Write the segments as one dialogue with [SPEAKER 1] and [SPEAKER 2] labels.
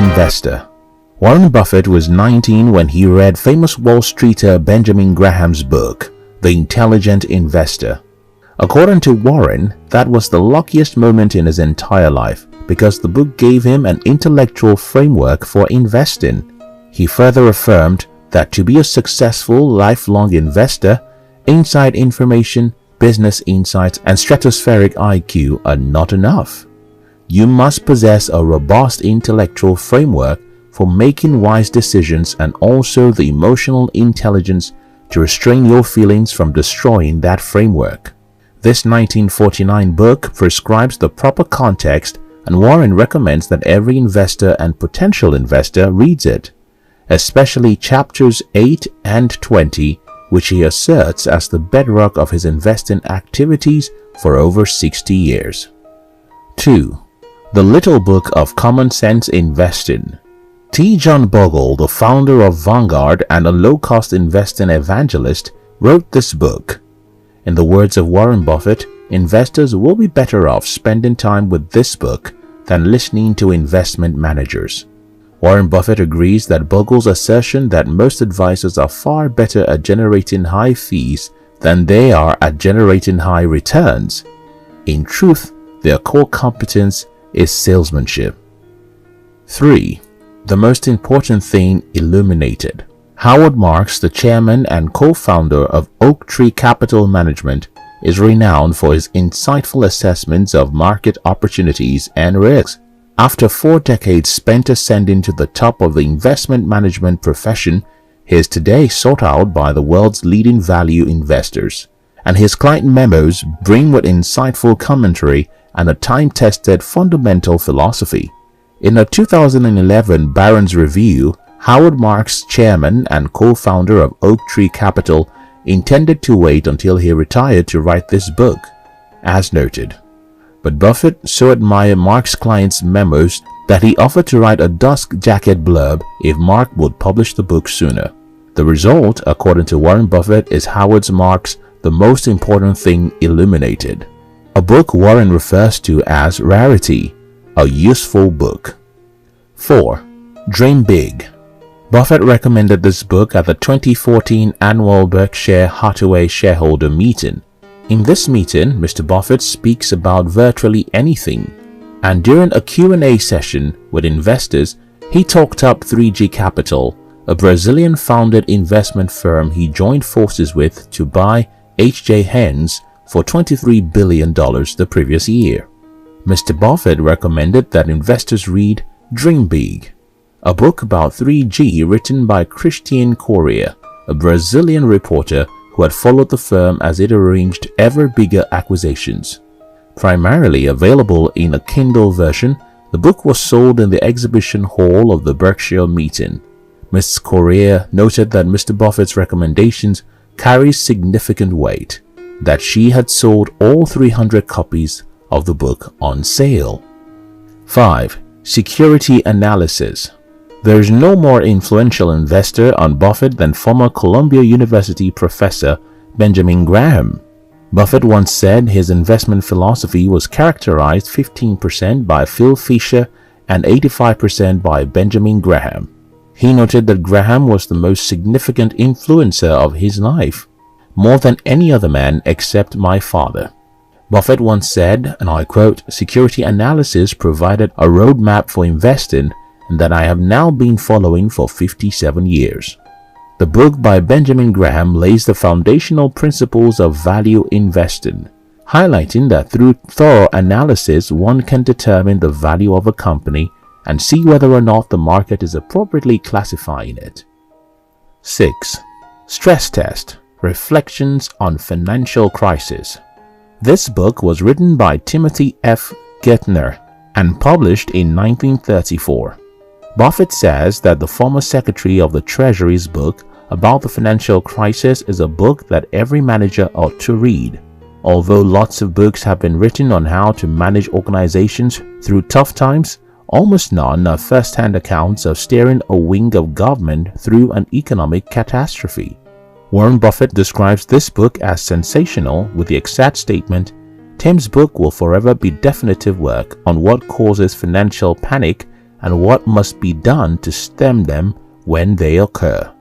[SPEAKER 1] Investor. Warren Buffett was 19 when he read famous Wall Streeter Benjamin Graham's book, The Intelligent Investor. According to Warren, that was the luckiest moment in his entire life because the book gave him an intellectual framework for investing. He further affirmed that to be a successful lifelong investor, inside information, business insights, and stratospheric IQ are not enough. You must possess a robust intellectual framework for making wise decisions and also the emotional intelligence to restrain your feelings from destroying that framework. This 1949 book prescribes the proper context, and Warren recommends that every investor and potential investor reads it, especially chapters 8 and 20, which he asserts as the bedrock of his investing activities for over 60 years. 2. The Little Book of Common Sense Investing. T. John Bogle, the founder of Vanguard and a low-cost investing evangelist, wrote this book. In the words of Warren Buffett, investors will be better off spending time with this book than listening to investment managers. Warren Buffett agrees that Bogle's assertion that most advisors are far better at generating high fees than they are at generating high returns. In truth, their core competence is salesmanship. 3. The most important thing illuminated. Howard Marks, the chairman and co-founder of Oaktree Capital Management, is renowned for his insightful assessments of market opportunities and risks. After 4 decades spent ascending to the top of the investment management profession, he is today sought out by the world's leading value investors, and his client memos bring with insightful commentary and a time-tested fundamental philosophy. In a 2011 Barron's Review, Howard Marks, chairman and co-founder of Oaktree Capital, intended to wait until he retired to write this book, as noted. But Buffett so admired Mark's client's memos that he offered to write a dust jacket blurb if Mark would publish the book sooner. The result, according to Warren Buffett, is Howard Marks' The Most Important Thing Illuminated, a book Warren refers to as Rarity, a useful book. 4. Dream Big. Buffett recommended this book at the 2014 annual Berkshire Hathaway shareholder meeting. In this meeting, Mr. Buffett speaks about virtually anything, and during a Q&A session with investors, he talked up 3G Capital, a Brazilian-founded investment firm he joined forces with to buy H.J. Heinz for $23 billion the previous year. Mr. Buffett recommended that investors read Dream Big, a book about 3G written by Christian Correa, a Brazilian reporter who had followed the firm as it arranged ever bigger acquisitions. Primarily available in a Kindle version, the book was sold in the exhibition hall of the Berkshire meeting. Ms. Correa noted that Mr. Buffett's recommendations carry significant weight, that she had sold all 300 copies of the book on sale. 5. Security Analysis. There is no more influential investor on Buffett than former Columbia University professor Benjamin Graham. Buffett once said his investment philosophy was characterized 15% by Phil Fisher and 85% by Benjamin Graham. He noted that Graham was the most significant influencer of his life, more than any other man except my father. Buffett once said, and I quote, "Security analysis provided a roadmap for investing that I have now been following for 57 years. The book by Benjamin Graham lays the foundational principles of value investing, highlighting that through thorough analysis one can determine the value of a company and see whether or not the market is appropriately classifying it. 6. Stress Test: Reflections on Financial Crisis. This book was written by Timothy F. Geithner and published in 1934. Buffett says that the former Secretary of the Treasury's book about the financial crisis is a book that every manager ought to read. Although lots of books have been written on how to manage organizations through tough times, almost none are first-hand accounts of steering a wing of government through an economic catastrophe. Warren Buffett describes this book as sensational with the exact statement, "Tim's book will forever be definitive work on what causes financial panic and what must be done to stem them when they occur.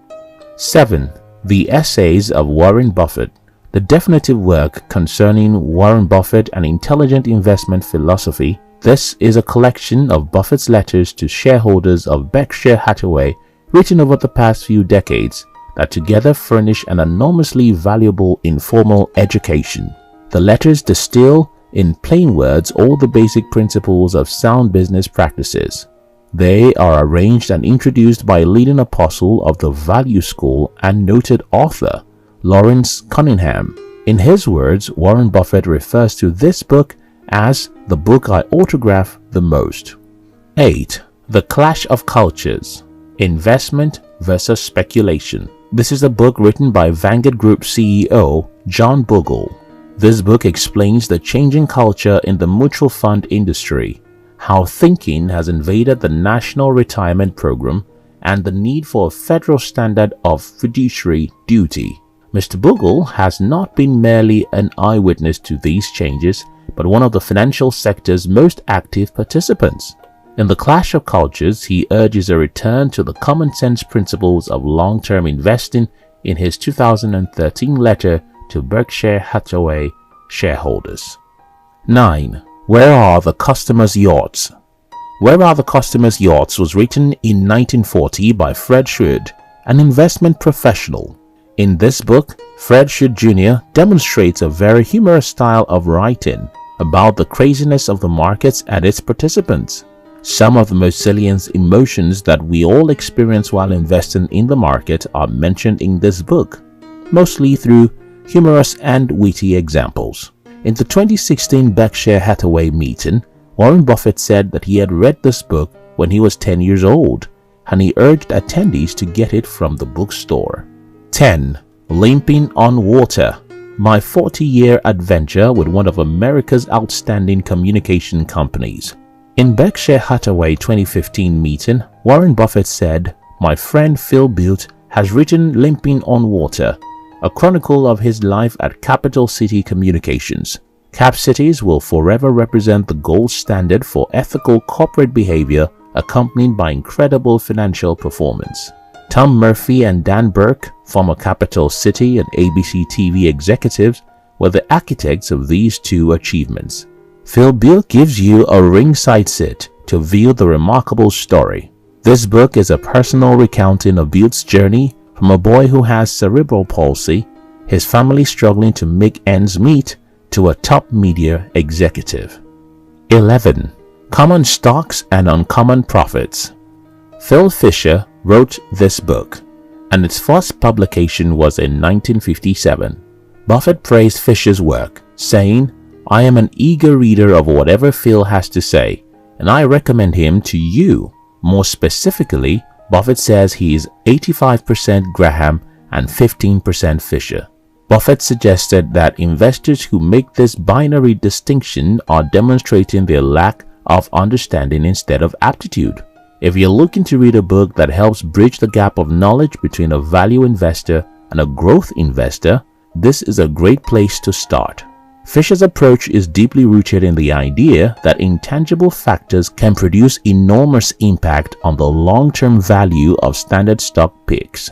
[SPEAKER 1] 7. The Essays of Warren Buffett. The definitive work concerning Warren Buffett and intelligent investment philosophy. This is a collection of Buffett's letters to shareholders of Berkshire Hathaway written over the past few decades that together furnish an enormously valuable informal education. The letters distill in plain words all the basic principles of sound business practices. They are arranged and introduced by a leading apostle of the value school and noted author Lawrence Cunningham. In his words, Warren Buffett refers to this book as the book I autograph the most. 8. The Clash of Cultures. Investment versus Speculation. This is a book written by Vanguard Group CEO John Bogle. This book explains the changing culture in the mutual fund industry, how thinking has invaded the National Retirement Program, and the need for a federal standard of fiduciary duty. Mr. Bogle has not been merely an eyewitness to these changes, but one of the financial sector's most active participants. In The Clash of Cultures, he urges a return to the common sense principles of long-term investing in his 2013 letter to Berkshire Hathaway shareholders. 9. Where Are the Customers' Yachts? Where Are the Customers' Yachts was written in 1940 by Fred Schroed, an investment professional. In this book, Fred Schroed Jr. demonstrates a very humorous style of writing about the craziness of the markets and its participants. Some of the most salient emotions that we all experience while investing in the market are mentioned in this book, mostly through humorous and witty examples. In the 2016 Berkshire Hathaway meeting, Warren Buffett said that he had read this book when he was 10 years old, and he urged attendees to get it from the bookstore. 10. Limping on Water. My 40-year adventure with one of America's outstanding communication companies. In Berkshire Hathaway 2015 meeting, Warren Buffett said, "My friend Phil Built has written Limping on Water, a chronicle of his life at Capital City Communications. Cap Cities will forever represent the gold standard for ethical corporate behavior accompanied by incredible financial performance." Tom Murphy and Dan Burke, former Capital City and ABC TV executives, were the architects of these two achievements. Phil Built gives you a ringside seat to view the remarkable story. This book is a personal recounting of Built's journey from a boy who has cerebral palsy, his family struggling to make ends meet, to a top media executive. 11. Common Stocks and Uncommon Profits. Phil Fisher wrote this book, and its first publication was in 1957. Buffett praised Fisher's work, saying, "I am an eager reader of whatever Phil has to say, and I recommend him to you." More specifically, Buffett says he is 85% Graham and 15% Fisher. Buffett suggested that investors who make this binary distinction are demonstrating their lack of understanding instead of aptitude. If you're looking to read a book that helps bridge the gap of knowledge between a value investor and a growth investor, this is a great place to start. Fisher's approach is deeply rooted in the idea that intangible factors can produce enormous impact on the long-term value of standard stock picks.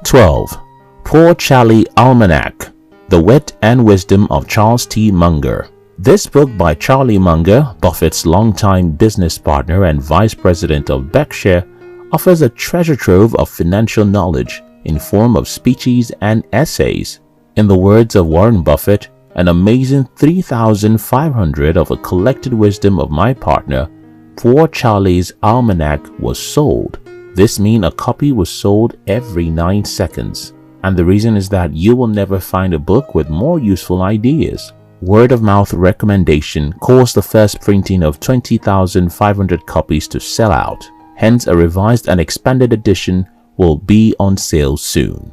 [SPEAKER 1] 12. Poor Charlie Almanack. The Wit and Wisdom of Charles T. Munger. This book by Charlie Munger, Buffett's longtime business partner and vice president of Berkshire, offers a treasure trove of financial knowledge in form of speeches and essays. In the words of Warren Buffett, an amazing 3,500 of a collected wisdom of my partner, Poor Charlie's Almanack was sold. This means a copy was sold every 9 seconds. And the reason is that you will never find a book with more useful ideas. Word of mouth recommendation caused the first printing of 20,500 copies to sell out. Hence, a revised and expanded edition will be on sale soon.